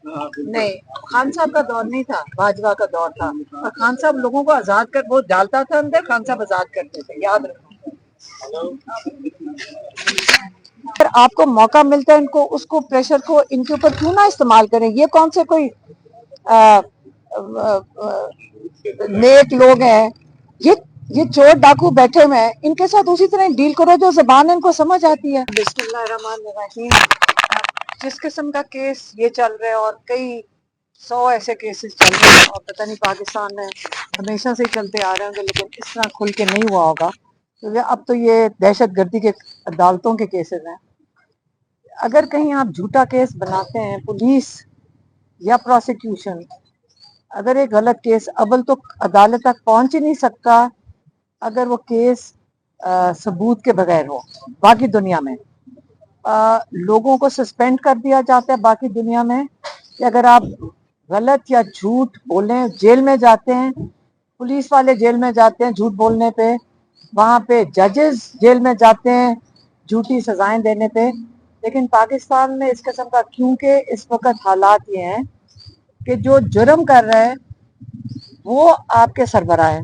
نہیں، خان صاحب کا دور نہیں تھا، باجوہ کا دور تھا، اور خان صاحب لوگوں کو آزاد کر وہ ڈالتا تھا اندر، خان صاحب آزاد کرتے تھے، یاد رکھو۔ اگر آپ کو موقع ملتا ہے ان کو اس کو پریشر کو ان کے اوپر کیوں نہ استعمال کریں؟ یہ کون سے کوئی نیک لوگ ہیں؟ یہ چور ڈاکو بیٹھے ہوئے ہیں، ان کے ساتھ اسی طرح ڈیل کرو جو زبان ان کو سمجھ آتی ہے۔ بسم اللہ الرحمن الرحیم۔ جس قسم کا کیس یہ چل رہا ہے اور کئی 100 ایسے کیسز چل رہے ہیں، اور پتہ نہیں پاکستان میں ہمیشہ سے چلتے آ رہے ہوں گے، لیکن اس طرح کھل کے نہیں ہوا ہوگا، کیونکہ اب تو یہ دہشت گردی کے عدالتوں کے کیسز ہیں۔ اگر کہیں آپ جھوٹا کیس بناتے ہیں، پولیس یا پروسیکیوشن اگر ایک غلط کیس اول تو عدالت تک پہنچ ہی نہیں سکتا اگر وہ کیس ثبوت کے بغیر ہو۔ باقی دنیا میں لوگوں کو سسپینڈ کر دیا جاتا ہے، باقی دنیا میں کہ اگر آپ غلط یا جھوٹ بولیں جیل میں جاتے ہیں، پولیس والے جیل میں جاتے ہیں جھوٹ بولنے پہ، وہاں پہ ججز جیل میں جاتے ہیں جھوٹی سزائیں دینے پہ۔ لیکن پاکستان میں اس قسم کا کیونکہ اس وقت حالات یہ ہیں کہ جو جرم کر رہے ہیں وہ آپ کے سربراہ ہیں،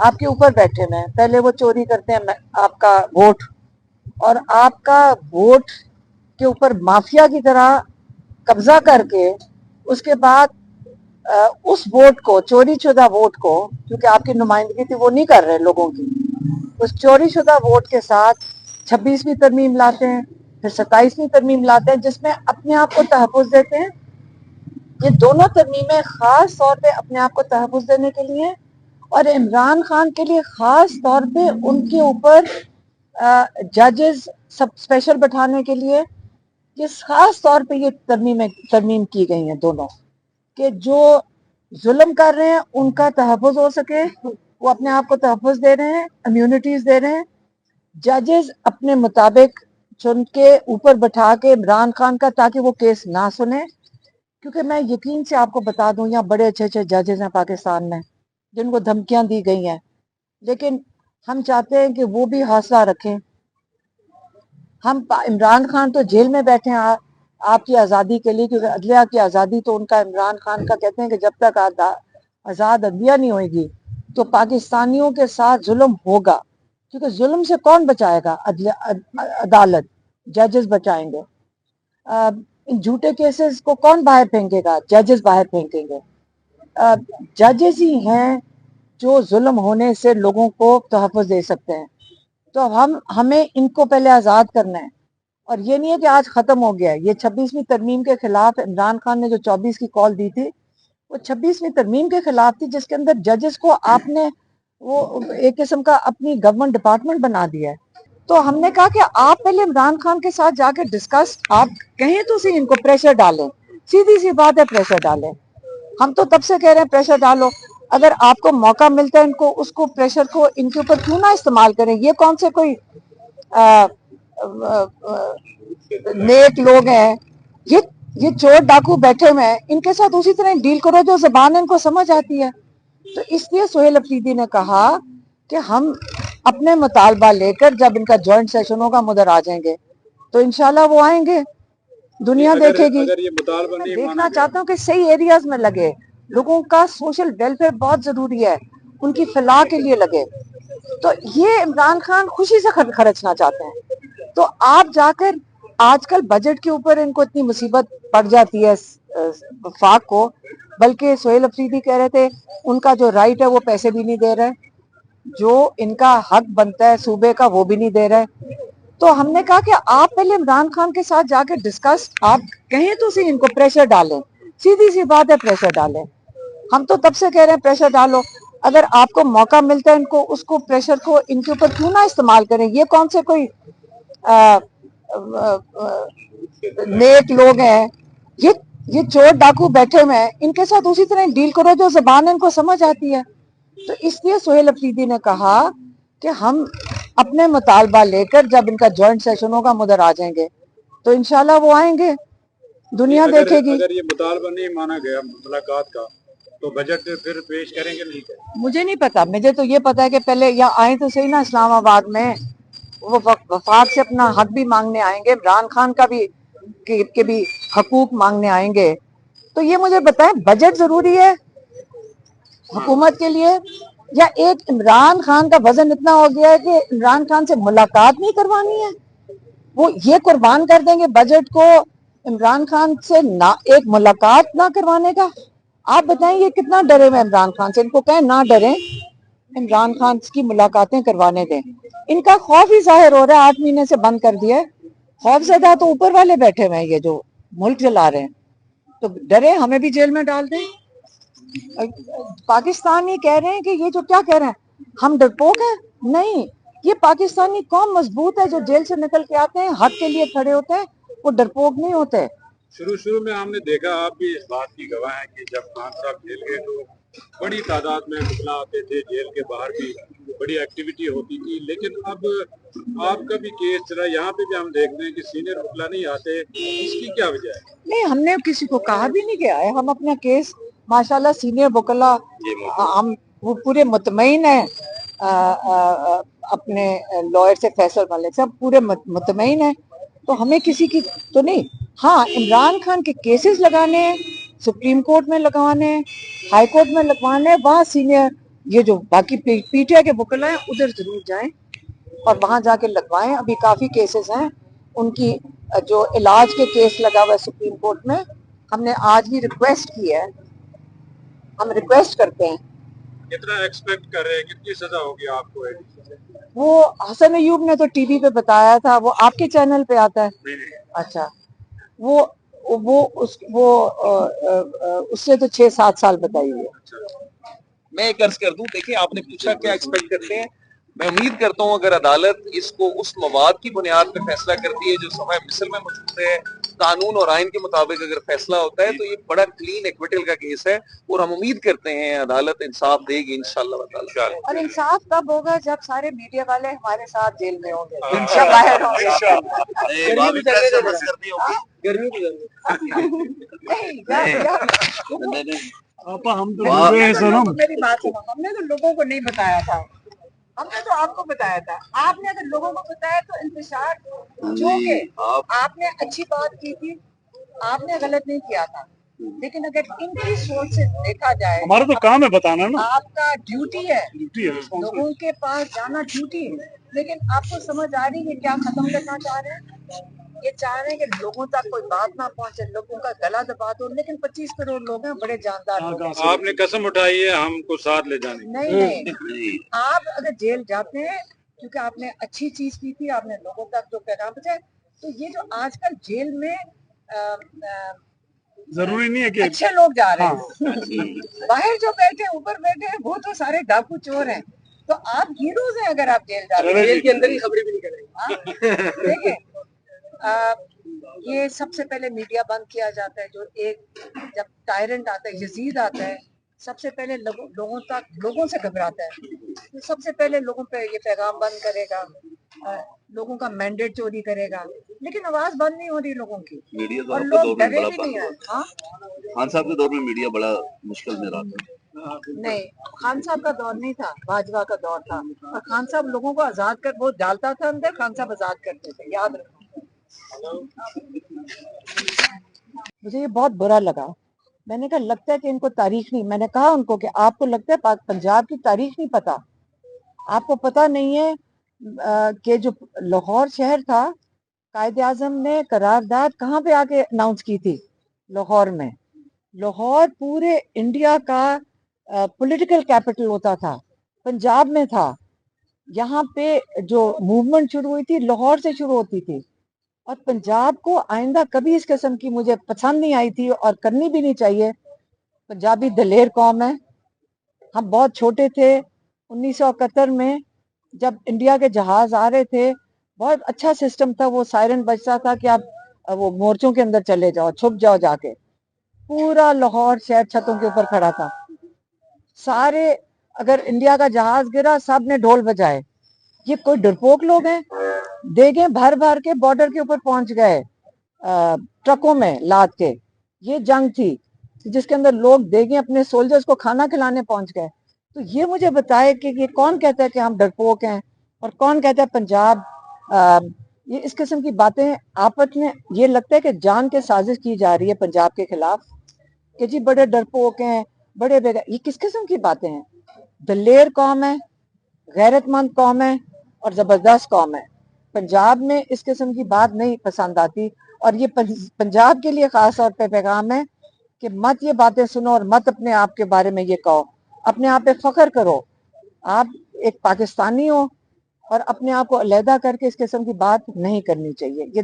آپ کے اوپر بیٹھے ہوئے ہیں۔ پہلے وہ چوری کرتے ہیں آپ کا ووٹ، اور آپ کا ووٹ کے اوپر مافیا کی طرح قبضہ کر کے اس کے بعد اس ووٹ کو، چوری شدہ ووٹ کو، کیونکہ آپ کی نمائندگی تھی وہ نہیں کر رہے لوگوں کی، اس چوری شدہ ووٹ کے ساتھ 26ویں ترمیم لاتے ہیں، پھر 27ویں ترمیم لاتے ہیں جس میں اپنے آپ کو تحفظ دیتے ہیں۔ یہ دونوں ترمیمیں خاص طور پہ اپنے آپ کو تحفظ دینے کے لیے، اور عمران خان کے لیے خاص طور پہ ان کے اوپر ججز سب اسپیشل بٹھانے کے لیے یہ خاص طور پہ یہ ترمیم کی گئی ہیں دونوں، کہ جو ظلم کر رہے ہیں ان کا تحفظ ہو سکے، وہ اپنے آپ کو تحفظ دے رہے ہیں، امیونٹیز دے رہے ہیں۔ ججز اپنے مطابق چن کے اوپر بٹھا کے عمران خان کا، تاکہ وہ کیس نہ سنے، کیونکہ میں یقین سے آپ کو بتا دوں یہاں بڑے اچھے اچھے ججز ہیں پاکستان میں جن کو دھمکیاں دی گئی ہیں، لیکن ہم چاہتے ہیں کہ وہ بھی حوصلہ رکھیں۔ ہم عمران خان تو جیل میں بیٹھے ہیں آپ کی آزادی کے لیے، کیونکہ عدلیہ کی آزادی تو ان کا، عمران خان کا کہتے ہیں کہ جب تک آزاد عدلیہ نہیں ہوئے گی تو پاکستانیوں کے ساتھ ظلم ہوگا، کیونکہ ظلم سے کون بچائے گا؟ عدالت، ججز بچائیں گے۔ ان جھوٹے کیسز کو کون باہر پھینکے گا؟ ججز باہر پھینکیں گے۔ ججز ہی ہیں جو ظلم ہونے سے لوگوں کو تحفظ دے سکتے ہیں۔ تو ہمیں ان کو پہلے آزاد کرنا ہے، اور یہ نہیں ہے کہ آج ختم ہو گیا ہے۔ یہ 26ویں ترمیم کے خلاف عمران خان نے جو 24 کی کال دی تھی وہ 26ویں ترمیم کے خلاف تھی، جس کے اندر ججز کو آپ نے وہ ایک قسم کا اپنی گورنمنٹ ڈپارٹمنٹ بنا دیا ہے۔ تو ہم نے کہا کہ آپ پہلے عمران خان کے ساتھ جا کے ڈسکس، آپ کہیں تو صحیح ان کو پریشر ڈالیں، سیدھی سی بات ہے پریشر ڈالیں۔ ہم تو تب سے کہہ رہے ہیں پریشر ڈالو، اگر آپ کو موقع ملتا ہے ان کو اس کو پریشر کو ان کے اوپر کیوں نہ استعمال کریں؟ یہ کون سے کوئی نیک لوگ ہیں؟ یہ چور ڈاکو بیٹھے ہوئے ہیں، ان کے ساتھ اسی طرح ڈیل کرو جو زبان ان کو سمجھ آتی ہے۔ تو اس لیے سہیل افریدی نے کہا کہ ہم اپنے مطالبہ لے کر جب ان کا جوائنٹ سیشن ہوگا ہم ادھر آ جائیں گے، تو انشاءاللہ وہ آئیں گے، دنیا دیکھے گی۔ میں دیکھنا چاہتا ہوں کہ صحیح ایریاز میں لگے، لوگوں کا سوشل ویلفیئر بہت ضروری ہے، ان کی فلاح کے لیے لگے۔ تو یہ عمران خان خوشی سے خرچنا چاہتے ہیں، تو آپ جا کر آج کل بجٹ کے اوپر ان کو اتنی مصیبت پڑ جاتی ہے وفاق کو، بلکہ سہیل افریدی کہہ رہے تھے ان کا جو رائٹ ہے وہ پیسے بھی نہیں دے رہے، جو ان کا حق بنتا ہے صوبے کا وہ بھی نہیں دے رہے۔ تو ہم نے کہا کہ آپ پہلے عمران خان کے ساتھ جا کے ڈسکس، آپ کہیں تو صحیح ان کو پریشر ڈالیں، سیدھی سی بات ہے پریشر ڈالیں۔ ہم تو تب سے کہہ رہے ہیں پریشر ڈالو، اگر آپ کو موقع ملتا ہے ان کو اس کو پریشر کو ان کے اوپر کیوں نہ استعمال کریں؟ یہ کون سے کوئی نیک لوگ ہیں؟ یہ چور ڈاکو بیٹھے ہوئے ہیں، ان کے ساتھ اسی طرح ڈیل کرو جو زبان ان کو سمجھ آتی ہے۔ تو اس لیے سہیل افریدی نے کہا کہ ہم اپنے مطالبہ لے کر جب ان کا جوائنٹ سیشن ہوگا ہم ادھر آ جائیں گے، تو انشاءاللہ وہ آئیں گے، دنیا دیکھے گی۔ اگر یہ مطالبہ نہیں مانا گیا ملاقات کا تو بجٹ پھر پیش کریں گے نہیں کریں؟ مجھے نہیں پتا، مجھے تو یہ پتا ہے کہ پہلے یا آئیں تو صحیح نا اسلام آباد میں، وہ وفاق سے اپنا حق بھی مانگنے آئیں گے، عمران خان کا بھی کے بھی حقوق مانگنے آئیں گے، تو یہ مجھے بتائیں بجٹ ضروری ہے حکومت کے لیے, یا ایک عمران خان کا وزن اتنا ہو گیا ہے کہ عمران خان سے ملاقات نہیں کروانی ہے, وہ یہ قربان کر دیں گے بجٹ کو عمران خان سے نہ ایک ملاقات نہ کروانے کا. آپ بتائیں یہ کتنا ڈرے ہوئے عمران خان سے, ان کو کہیں نہ ڈریں, عمران خان کی ملاقاتیں کروانے دیں. ان کا خوف ہی ظاہر ہو رہا ہے, 8 مہینے سے بند کر دیا ہے. خوف زدہ تو اوپر والے بیٹھے ہوئے ہیں, یہ جو ملک چلا رہے ہیں, تو ڈرے ہمیں بھی جیل میں ڈال دیں. پاکستانی کہہ رہے ہیں کہ یہ جو کیا کہہ رہے ہیں ہم ڈرپوک ہیں, نہیں, یہ پاکستانی قوم مضبوط ہے, جو جیل سے نکل کے آتے ہیں حق کے لیے کھڑے ہوتے ہیں, وہ ڈرپوک نہیں ہوتے. شروع میں ہم نے دیکھا, آپ بھی اس بات کی گواہ ہیں کہ جب خان صاحب جیل گئے تو بڑی تعداد میں وکلا آتے تھے, جیل کے باہر بھی بڑی ایکٹیویٹی ہوتی تھی, لیکن اب آپ کا بھی کیس چلا, یہاں پہ بھی ہم دیکھتے ہیں کہ سینئر وکلا نہیں آتے, اس کی کیا وجہ ہے؟ نہیں, ہم نے کسی کو کہا بھی نہیں کہ آئے, ہم اپنا کیس ماشاءاللہ سینئر وکلا ہم وہ پورے مطمئن ہیں, اپنے لائر سے فیصل والے سب پورے مطمئن ہیں, تو ہمیں کسی کی تو نہیں. ہاں, عمران خان کے کیسز لگانے ہیں, سپریم کورٹ میں لگوانے ہیں, ہائی کورٹ میں لگوانے ہیں, وہاں سینئر یہ جو باقی پی ٹی آئی کے وکلا ہیں ادھر ضرور جائیں اور وہاں جا کے لگوائیں. ابھی کافی کیسز ہیں ان کی, جو علاج کے کیس لگا ہوا ہے سپریم کورٹ میں, ہم نے آج بھی ریکویسٹ کی ہے, ہم ریکویسٹ کرتے ہیں. کتنا ایکسپیکٹ کر رہے ہیں, کتنی سزا ہوگی آپ کو؟ وہ حسن ایوب نے تو ٹی وی پہ بتایا تھا, وہ آپ کے چینل پہ آتا ہے. اچھا, وہ اس سے تو 6-7 سال بتائی ہے. میں ایک عرض کر دوں, دیکھیں آپ نے پوچھا کیا ایکسپیکٹ کرتے ہیں, میں امید کرتا ہوں اگر عدالت اس کو اس مواد کی بنیاد پہ فیصلہ کرتی ہے جو صفحہ مثل میں موجود ہے, قانون اور آئین کے مطابق اگر فیصلہ ہوتا ہے تو یہ بڑا کلین ایکویٹل کا کیس ہے, اور ہم امید کرتے ہیں عدالت انصاف دے گی انشاءاللہ تعالی. اور انصاف کب ہوگا؟ جب سارے میڈیا والے ہمارے ساتھ جیل میں ہوں گے, جب باہر ہوں گے. میری بات سنو, ہم نے تو لوگوں کو نہیں بتایا تھا, ہم نے تو آپ کو بتایا تھا. آپ نے اگر لوگوں کو بتایا تو انتشار, چونکہ آپ نے اچھی بات کی تھی, آپ نے غلط نہیں کیا تھا, لیکن اگر ان کی سوچ سے دیکھا جائے, ہمارا تو کام ہے بتانا نا, آپ کا ڈیوٹی ہے, لوگوں کے پاس جانا ڈیوٹی ہے, لیکن آپ کو سمجھ آ رہی ہے کیا ختم کرنا چاہ رہے ہیں؟ یہ چاہ رہے ہیں کہ لوگوں تک کوئی بات نہ پہنچے, لوگوں کا گلا دبا دو, لیکن 25 کروڑ لوگ ہیں, بڑے جاندار لوگ ہیں. آپ نے قسم اٹھائی ہے ہم کو ساتھ لے جانے. نہیں, آپ اگر جیل جاتے ہیں کیونکہ آپ نے اچھی چیز کی تھی, آپ نے لوگوں تک جو پیغام پہنچایا, تو یہ جو آج کل جیل میں ضروری نہیں ہے کہ اچھے لوگ جا رہے ہیں, باہر جو بیٹھے اوپر بیٹھے ہیں وہ تو سارے ڈاکو چور ہیں, تو آپ ہیروز ہیں اگر آپ جیل جاتے ہیں. جیل کے اندر ہی خبریں بھی نہیں کریں. دیکھیں, یہ سب سے پہلے میڈیا بند کیا جاتا ہے, جو ایک جب ٹائرنٹ آتا ہے, یزید آتا ہے, سب سے پہلے لوگوں سے گھبراتا ہے, سب سے پہلے لوگوں پہ یہ پیغام بند کرے گا, لوگوں کا مینڈیٹ چوری کرے گا, لیکن آواز بند نہیں ہو رہی لوگوں کی, اور لوگ ڈرے بھی نہیں ہیں. خان صاحب کے دور میں میڈیا بڑا مشکل میں رہا تھا. نہیں, خان صاحب کا دور نہیں تھا, باجوہ کا دور تھا, اور خان صاحب لوگوں کو آزاد کر, وہ ڈالتا تھا اندر, خان صاحب آزاد کرتے تھے, یاد رکھو. مجھے یہ بہت برا لگا, میں نے کہا لگتا ہے کہ ان کو تاریخ نہیں, میں نے کہا ان کو کہ آپ کو لگتا ہے پنجاب کی تاریخ نہیں پتا, آپ کو پتا نہیں ہے کہ جو لاہور شہر تھا, قائد اعظم نے قرارداد کہاں پہ آ کے اناؤنس کی تھی؟ لاہور میں. لاہور پورے انڈیا کا پولیٹیکل کیپٹل ہوتا تھا, پنجاب میں تھا. یہاں پہ جو موومنٹ شروع ہوئی تھی لاہور سے شروع ہوتی تھی, اور پنجاب کو آئندہ کبھی اس قسم کی مجھے پسند نہیں آئی تھی, اور کرنی بھی نہیں چاہیے. پنجابی دلیر قوم ہے, ہم بہت چھوٹے تھے 1971 میں جب انڈیا کے جہاز آ رہے تھے, بہت اچھا سسٹم تھا, وہ سائرن بجتا تھا کہ آپ وہ مورچوں کے اندر چلے جاؤ, چھپ جاؤ جا کے. پورا لاہور شہر چھتوں کے اوپر کھڑا تھا, سارے, اگر انڈیا کا جہاز گرا سب نے ڈھول بجائے. یہ کوئی ڈرپوک لوگ ہیں؟ دیگیں بھر بھر کے بارڈر کے اوپر پہنچ گئے ٹرکوں میں لاد کے. یہ جنگ تھی جس کے اندر لوگ دیگیں اپنے سولجرز کو کھانا کھلانے پہنچ گئے. تو یہ مجھے بتائے کہ یہ کون کہتا ہے کہ ہم ڈرپوک ہیں, اور کون کہتا ہے پنجاب, یہ اس قسم کی باتیں آپس میں, یہ لگتا ہے کہ جان کے سازش کی جا رہی ہے پنجاب کے خلاف. کہ جی بڑے ڈرپوک ہیں, بڑے یہ کس قسم کی باتیں ہیں؟ دلیر قوم ہے, غیرت مند قوم ہے اور زبردست قوم ہے. پنجاب میں اس قسم کی بات نہیں پسند آتی, اور یہ پنجاب کے لیے خاص طور پہ پیغام ہے کہ مت یہ باتیں سنو اور مت اپنے آپ کے بارے میں یہ کہو. اپنے آپ پہ فخر کرو, آپ ایک پاکستانی ہو, اور اپنے آپ کو علیحدہ کر کے اس قسم کی بات نہیں کرنی چاہیے. یہ